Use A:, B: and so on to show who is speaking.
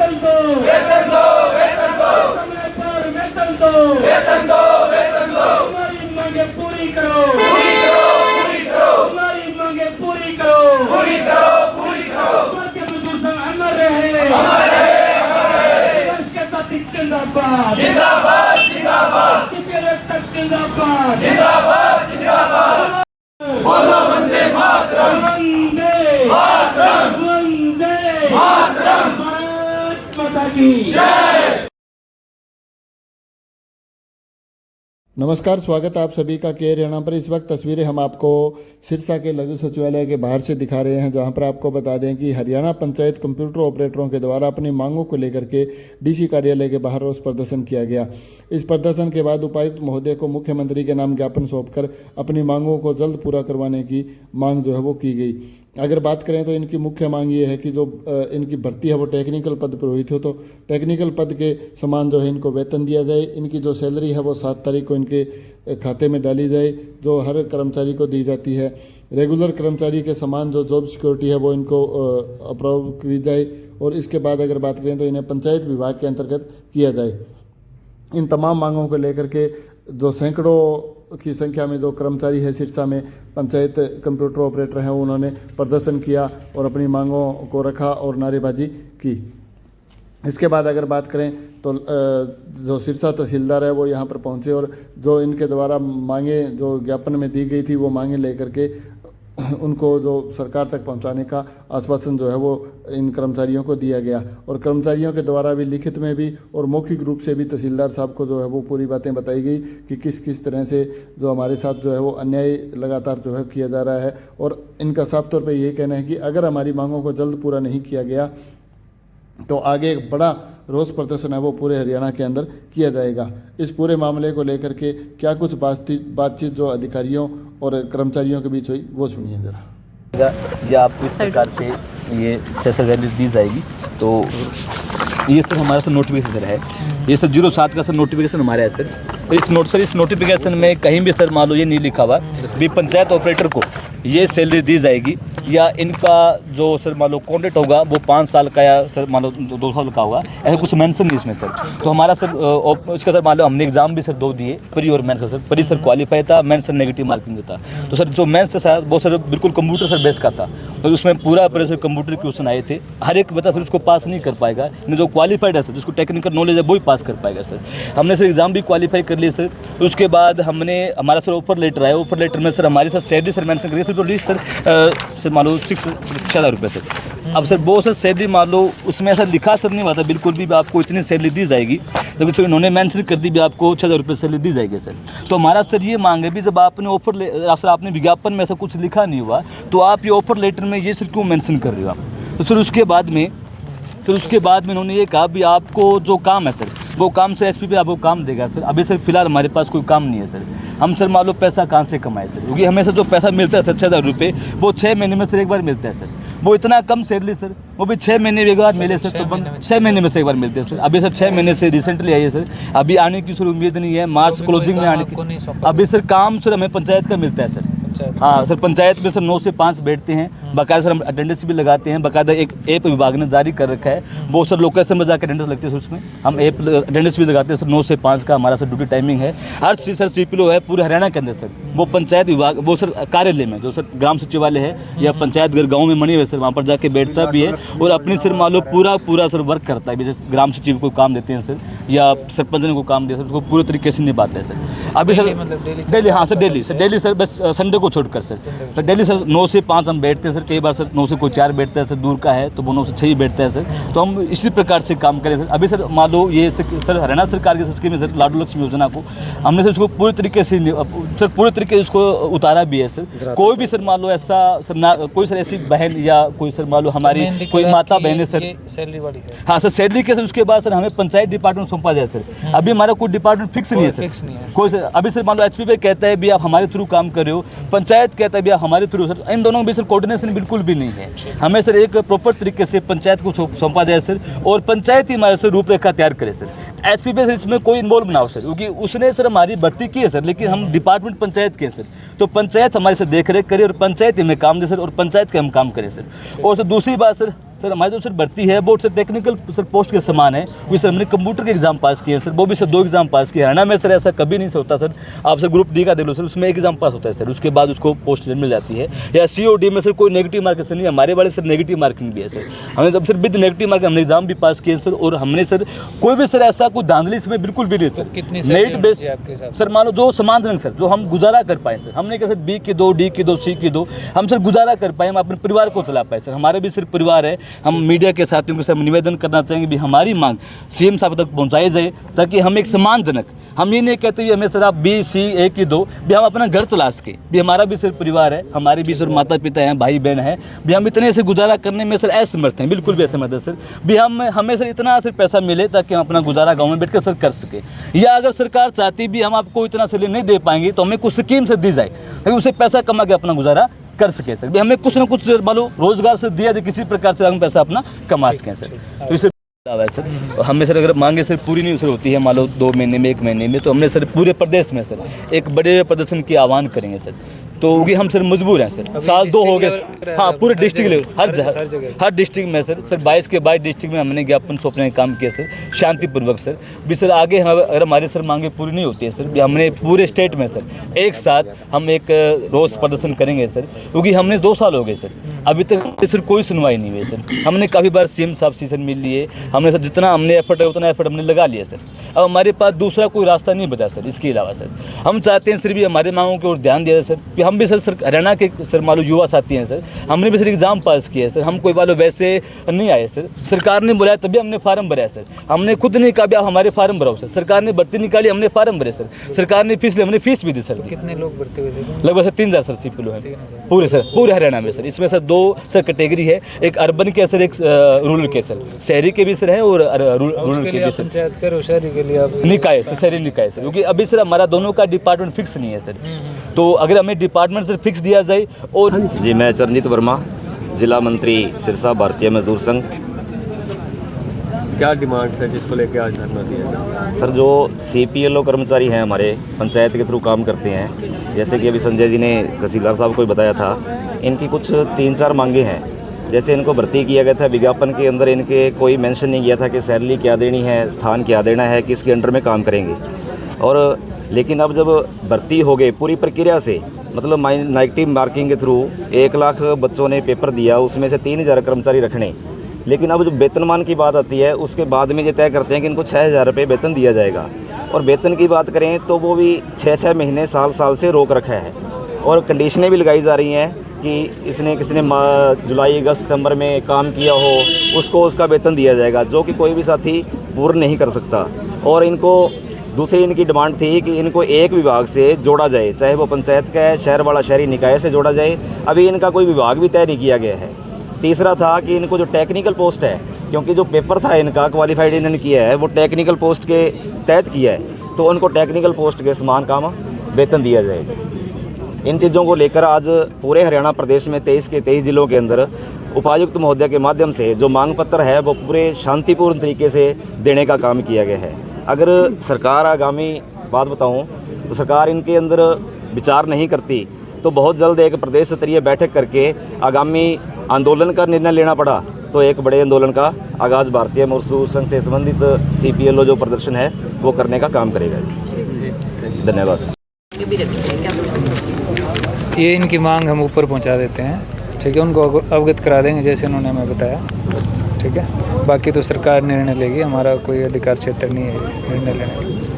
A: वेतन दो, वेतन दो, वेतन दो, समय पर वेतन दो, वेतन दो, वेतन दो, हमारी मांगे पूरी करो, पूरी करो, पूरी करो, हमारी मांगे पूरी करो, पूरी करो, पूरी करो, मध्य प्रदूषण अमर रहे, अमर रहे, अमर रहे, संघर्ष के साथी जिंदाबाद, जिंदाबाद, जिंदाबाद, सीपीआई तक जिंदाबाद, जिंदाबाद, जिंदाबाद, बोलो वंदे मातरम, वंदे मातरम, वंदे मातरम, भारत माता की जय।
B: नमस्कार, स्वागत है आप सभी का के हरियाणा पर। इस वक्त तस्वीरें हम आपको सिरसा के लघु सचिवालय के बाहर से दिखा रहे हैं, जहां पर आपको बता दें कि हरियाणा पंचायत कंप्यूटर ऑपरेटरों के द्वारा अपनी मांगों को लेकर के डीसी कार्यालय के बाहर रोष प्रदर्शन किया गया। इस प्रदर्शन के बाद उपायुक्त महोदय को मुख्यमंत्री के नाम ज्ञापन सौंपकर अपनी मांगों को जल्द पूरा करवाने की मांग जो है वो की गई। अगर बात करें तो इनकी मुख्य मांग ये है कि जो इनकी भर्ती है वो टेक्निकल पद पर हुई थी, तो टेक्निकल पद के समान जो है इनको वेतन दिया जाए। इनकी जो सैलरी है वो 7 तारीख को इनके खाते में डाली जाए, जो हर कर्मचारी को दी जाती है। रेगुलर कर्मचारी के समान जो जॉब सिक्योरिटी है वो इनको अप्रूव की जाए। और इसके बाद अगर बात करें तो इन्हें पंचायत विभाग के अंतर्गत किया जाए। इन तमाम मांगों को लेकर के जो सैकड़ों की संख्या में जो कर्मचारी है सिरसा में पंचायत कंप्यूटर ऑपरेटर हैं, उन्होंने प्रदर्शन किया और अपनी मांगों को रखा और नारेबाजी की। इसके बाद अगर बात करें तो जो सिरसा तहसीलदार है वो यहाँ पर पहुँचे और जो इनके द्वारा मांगे जो ज्ञापन में दी गई थी वो मांगे लेकर के उनको जो सरकार तक पहुंचाने का आश्वासन जो है वो इन कर्मचारियों को दिया गया। और कर्मचारियों के द्वारा भी लिखित में भी और मौखिक रूप से भी तहसीलदार साहब को जो है वो पूरी बातें बताई गई कि किस किस तरह से जो हमारे साथ जो है वो अन्याय लगातार जो है किया जा रहा है। और इनका साफ तौर पर यही कहना है कि अगर हमारी मांगों को जल्द पूरा नहीं किया गया तो आगे एक बड़ा रोष प्रदर्शन है वो पूरे हरियाणा के अंदर किया जाएगा। इस पूरे मामले को लेकर के क्या कुछ बातचीत जो अधिकारियों और कर्मचारियों के बीच हुई वो सुनिए जरा।
C: या आपको इस प्रकार से ये सेशन वैल्यू दी जाएगी, तो ये सर हमारा सर नोटिफिकेशन है, ये सर 07 का सर नोटिफिकेशन हमारा है सर। इस नोटिफिकेशन में कहीं भी सर मान लो ये नहीं लिखा हुआ भी पंचायत ऑपरेटर को ये सैलरी दी जाएगी या इनका जो सर मान लो कॉन्ट्रैक्ट होगा वो 5 साल का या सर मान लो 2 साल का होगा, ऐसा कुछ मेंशन नहीं इसमें सर। तो हमारा सर इसका सर मान लो हमने एग्जाम भी सर 2 दिए, प्री और मेंस का सर। प्री सर क्वालिफाई था, मेंस सर नेगेटिव मार्किंग था। तो सर जो मेंस था वो सर बिल्कुल कंप्यूटर सर बेस का था, तो उसमें पूरा सर कंप्यूटर क्वेश्चन आए थे। हर एक बच्चा सर उसको पास नहीं कर पाएगा, जो क्वालिफाइड है सर, जिसको टेक्निकल नॉलेज है वो ही पास कर पाएगा सर। हमने सर एग्जाम भी क्वालिफाई कर लिए सर। उसके बाद हमने हमारा सर ऑफर लेटर आया, ऑफर लेटर में सर हमारी सर सैलरी सर मेंशन करिए सर मान लो 6,000 रुपये सर। अब सर वो सर सैलरी मान लो उसमें ऐसा लिखा सर नहीं हुआ था बिल्कुल भी आपको इतनी सैलरी दी जाएगी, लेकिन सर इन्होंने मेंशन कर दी भी आपको 6,000 रुपये सैलरी दी जाएगी सर। तो हमारा सर ये मांग है भी जब आपने ऑफर सर आपने विज्ञापन में ऐसा कुछ लिखा नहीं हुआ तो आप ये ऑफर लेटर में ये सर क्यों मेंशन कर रहे हो आप? तो सर उसके बाद में उन्होंने ये कहा भी आपको जो काम है सर वो काम से एसपी पे आपको काम देगा सर। अभी सर फिलहाल हमारे पास कोई काम नहीं है सर। हम सर मान लो पैसा कहाँ से कमाए सर, क्योंकि हमें सर जो पैसा मिलता है सर 6,000 रुपये वो 6 महीने में सर एक बार मिलता है सर। वो इतना कम सैलरी सर, वो भी 6 महीने में एक बार मिले सर, तो 6 महीने में से एक बार मिलते हैं सर। अभी सर 6 महीने से रिसेंटली आई है सर, अभी आने की सर उम्मीद नहीं है, मार्च क्लोजिंग में आने की। अभी सर काम सर हमें पंचायत का मिलता है सर। हाँ सर, पंचायत में सर 9 से 5 बैठते हैं, बाकायदा सर हम अटेंडेंस भी लगाते हैं। बाकायदा एक ऐप विभाग ने जारी कर रखा है, वो सर लोकेशन में जाकर अटेंडेंस लगती है सर, उसमें हम ऐप अटेंडेंस भी लगाते हैं सर। 9 से 5 का हमारा सर ड्यूटी टाइमिंग है। हर चीज़ सर CPO है पूरे हरियाणा के अंदर सर। वो पंचायत विभाग वो सर कार्यालय में जो सर ग्राम सचिवालय है या पंचायत घर गाँव में मनी हुए सर, वहाँ पर जाके बैठता भी है और अपनी सर मान लो पूरा सर वर्क करता है। जैसे ग्राम सचिव को काम देते हैं सर या सरपंच को काम देते हैं सर, उसको पूरे तरीके से निभाते हैं सर। अभी सर डेली, हाँ सर डेली सर, बस संडे को छोड़कर सर डेली सर 9 से 5 हम बैठते हैं सर। कई बार सर 9 से कोई 4 बैठता है सर, दूर का है तो वो 9 से 6 ही बैठता है सर। तो हम इसी प्रकार से काम करें सर। अभी सर मान लो ये सर हरियाणा सरकार की स्कीम है सर लाडू लक्ष्मी योजना को हमने सर उसको पूरी तरीके से उसको उतारा भी है सर। कोई भी सर मान लो ऐसा सर ना कोई सर ऐसी बहन या कोई सर मान लो हमारी कोई माता बहन है सर, सैलरी वाली है, हाँ सर सैलरी के सर। उसके बाद सर हमें पंचायत डिपार्टमेंट सौंपा जाए सर। अभी हमारा कोई डिपार्टमेंट फिक्स नहीं है सर, कोई सर। अभी सर मान लो HP पे कहता है भी आप हमारे थ्रू काम कर रहे हो, पंचायत कहता है भी आप हमारे थ्रू सर। इन दोनों में भी सर कोऑर्डिनेशन बिल्कुल भी नहीं है। हमें सर एक प्रॉपर तरीके से पंचायत को सौंपा जाए सर और पंचायत ही हमारे सर रूपरेखा तैयार करे सर। SP पे सर इसमें कोई इन्वॉल्व ना हो सर, क्योंकि उसने सर हमारी भर्ती की है सर, लेकिन हम डिपार्टमेंट पंचायत के सर। तो पंचायत हमारी सर देख रेख करे और पंचायत हमें काम दे सर और पंचायत के हम काम करें सर। और सर दूसरी बात सर सर हमारी जो सर भर्ती है वो सर टेक्निकल सर पोस्ट के समान है। वही सर हमने कंप्यूटर के एग्जाम पास किए सर, वो भी सर 2 एग्जाम पास किए। हरियाणा में सर ऐसा कभी नहीं होता सर। आप सर ग्रुप डी का देख लो सर, उसमें 1 एग्जाम पास होता है सर, उसके बाद उसको पोस्ट मिल जाती है। या COD में सर कोई नेगेटिव मार्किंग सर नहीं, हमारे वाले सर नेगेटिव मार्किंग भी है सर। हमने जब सर विद नेगेटिव मार्किंग हमने एग्जाम भी पास किए सर, और हमने सर कोई भी सर ऐसा कोई धांधली इसमें बिल्कुल भी नहीं सर। मेरिट बेस सर मान लो जो सम्मानजनक सर, जो हम गुजारा कर पाए सर। हमने कहा सर B की 2, D की 2, C की 2, हम सर गुजारा कर पाए, हम अपने परिवार को चला पाए सर। हमारे भी सिर्फ परिवार है। हम मीडिया के साथियों के साथ निवेदन करना चाहेंगे भी हमारी मांग CM साहब तक पहुंचाई जाए, ताकि हम एक सम्मानजनक, हम ये नहीं कहते हमें सर आप B, C, A की 2 भी, हम अपना घर चला सके भी। हमारा भी सिर्फ परिवार है, हमारे भी सर माता पिता हैं, भाई बहन हैं भी। हम इतने से गुजारा करने में सर असमर्थ हैं, बिल्कुल भी असमर्थ है सर भी। हमें सर इतना सर पैसा मिले ताकि हम अपना गुजारा गाँव में बैठ कर सर कर सके। या अगर सरकार चाहती भी हम आपको इतना सैलरी नहीं दे पाएंगे तो हमें कुछ स्कीम से दी जाए ताकि उसे पैसा कमा के अपना गुजारा कर सके सर भी। हमें कुछ ना कुछ मान लो रोजगार से दिया जाए, किसी प्रकार से हम पैसा अपना कमा सकें सर। तो इसे है सर हमें सर अगर मांगे सर पूरी नहीं सर होती है मान लो 2 महीने में, 1 महीने में, तो हमने सर पूरे प्रदेश में सर एक बड़े प्रदर्शन की आह्वान करेंगे सर। तो ये हम सर मजबूर हैं सर। 2 साल हो गए हाँ, पूरे डिस्ट्रिक्ट हर डिस्ट्रिक्ट में सर 22 के 22 डिस्ट्रिक्ट में हमने ज्ञापन सौंपने का काम किया सर, शांतिपूर्वक सर भी। सर आगे अगर हमारी सर मांगे पूरी नहीं होती है सर भी, हमने पूरे स्टेट में सर एक साथ हम एक रोज प्रदर्शन करेंगे सर। क्योंकि हमने 2 साल हो गए सर, अभी तक सर कोई सुनवाई नहीं हुई सर। हमने काफ़ी बार CM साहब से मिल लिए, हमने सर जितना हमने एफर्ट है उतना एफर्ट हमने लगा लिया सर। अब हमारे पास दूसरा कोई रास्ता नहीं बचा सर इसके अलावा सर। हम चाहते हैं सर भी हमारे मांगों की ओर ध्यान दिया सर कि हम भी सर हरियाणा के सर मान लो युवा साथी हैं सर, हमने भी सर एग्जाम पास किया है सर। हम कोई वालों वैसे नहीं आए सर, सरकार ने बुलाया तभी हमने फार्म भरा सर। हमने खुद नहीं कहा भी आप हमारे फार्म भराओ सर, सरकार ने भर्ती निकाली, हमने फार्म भरे सर। सरकार ने फीस ली, हमने फीस भी दी सर।
D: कितने लोग भर्ती हुए थे?
C: लगभग सर 3000 सर CPO हैं पूरे सर, पूरे हरियाणा में सर। इसमें सर 2 सर कैटेगरी है, एक अर्बन के सर, एक रूरल के सर, शहरी के भी सर हैं और रूरल के भी सर।
D: पंचायत कर शहरी के लिए आप
C: निकाय सर, शहरी निकाय सर। क्योंकि अभी सर हमारा दोनों का डिपार्टमेंट फिक्स नहीं है सर, तो अगर हमें डिपार्टमेंट सर फिक्स दिया जाए। और
E: जी मैं चरणजीत वर्मा, जिला मंत्री सिरसा भारतीय मजदूर संघ।
F: क्या डिमांड है जिसको लेकर आज धरना दिया?
E: सर जो CPLO कर्मचारी हैं हमारे पंचायत के थ्रू काम करते हैं, जैसे कि अभी संजय जी ने तहसीलदार साहब को भी बताया था, इनकी कुछ 3-4 मांगे हैं। जैसे इनको भर्ती किया गया था, विज्ञापन के अंदर इनके कोई मेंशन नहीं किया था कि सैलरी क्या देनी है, स्थान क्या देना है, किसके अंडर में काम करेंगे। और लेकिन अब जब भर्ती हो गए पूरी प्रक्रिया से, मतलब नेगेटिव मार्किंग के थ्रू 1 लाख बच्चों ने पेपर दिया, उसमें से 3000 कर्मचारी रखने। लेकिन अब जो वेतनमान की बात आती है उसके बाद में ये तय करते हैं कि इनको 6000 रुपये वेतन दिया जाएगा। और वेतन की बात करें तो वो भी 6-6 महीने साल से रोक रखा है। और कंडीशनें भी लगाई जा रही हैं कि किसी ने जुलाई, अगस्त, सितंबर में काम किया हो उसको उसका वेतन दिया जाएगा, जो कि कोई भी साथी पूर्ण नहीं कर सकता। और इनको दूसरी इनकी डिमांड थी कि इनको एक विभाग से जोड़ा जाए, चाहे वो पंचायत का है, शहर वाला शहरी निकाय से जोड़ा जाए। अभी इनका कोई विभाग भी तय नहीं किया गया है। तीसरा था कि इनको जो टेक्निकल पोस्ट है, क्योंकि जो पेपर था इनका क्वालिफाइड इन्होंने किया है वो टेक्निकल पोस्ट के तहत किया है, तो उनको टेक्निकल पोस्ट के समान काम वेतन दिया जाए। इन चीज़ों को लेकर आज पूरे हरियाणा प्रदेश में 23 के 23 जिलों के अंदर उपायुक्त महोदय के माध्यम से जो मांग पत्र है वो पूरे शांतिपूर्ण तरीके से देने का काम किया गया है। अगर सरकार आगामी बात बताऊं तो सरकार इनके अंदर विचार नहीं करती तो बहुत जल्द एक प्रदेश स्तरीय बैठक करके आगामी आंदोलन का निर्णय लेना पड़ा तो एक बड़े आंदोलन का आगाज़ भारतीय मजदूर संघ से संबंधित CPLO जो प्रदर्शन है वो करने का काम करेगा। धन्यवाद।
D: ये इनकी मांग हम ऊपर पहुंचा देते हैं, ठीक है, उनको अवगत करा देंगे जैसे उन्होंने हमें बताया, ठीक है। बाकी तो सरकार निर्णय लेगी, हमारा कोई अधिकार क्षेत्र नहीं है निर्णय लेने का।